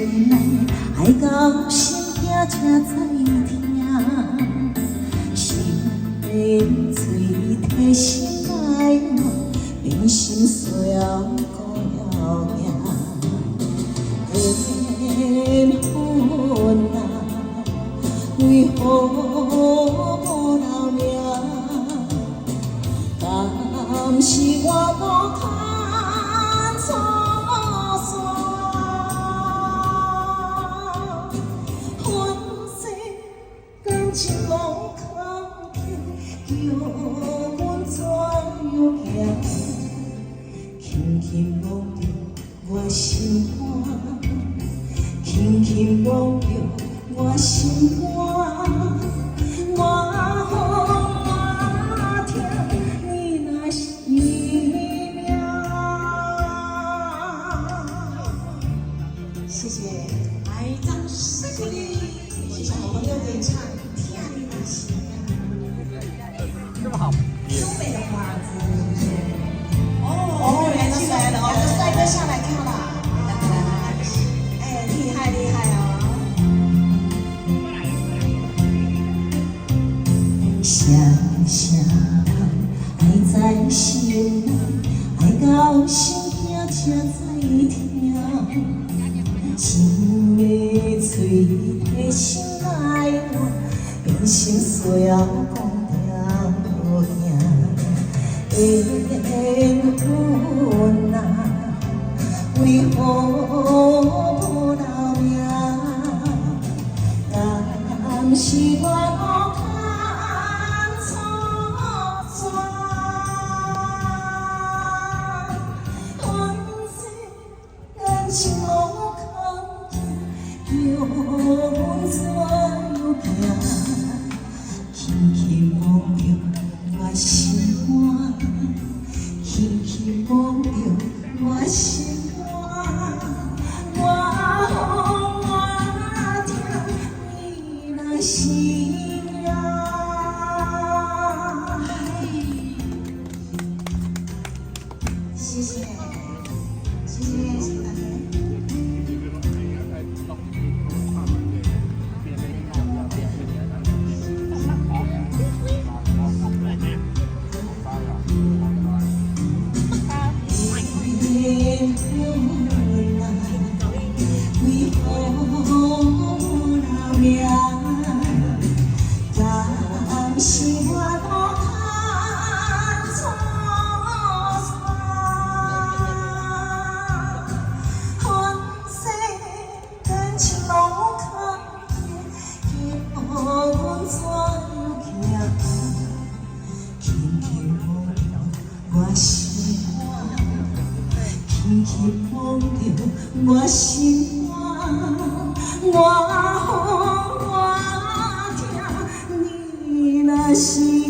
心内爱到心惊才知疼，心的水提心来暖，变心碎后孤遥远。缘分啊，为何无留名？敢是我无看错线？阮世感情无空气，叫阮怎样行？轻轻摸着我心肝，轻轻摸着我心肝。谢谢，来掌声鼓励，谢谢我们的演唱《天你那心》。这么好，东北的花子，哦，原来是来了哦，有帅哥下来跳了，哎，厉害厉害哦！声声爱在心内，爱到心惊才知疼。情的嘴的心来暖，变心碎后讲条行。缘分啊，为何无留名？敢是我无看错线？阮世感情无。叫阮怎样行？轻轻摸着我心肝，轻轻摸着我心肝。我听你那心啊！谢谢，谢谢，谢谢大家。敢是我无看错线？阮世感情无空气，叫阮怎样行？轻轻摸着我心肝，轻轻摸着我心肝。我听你那心。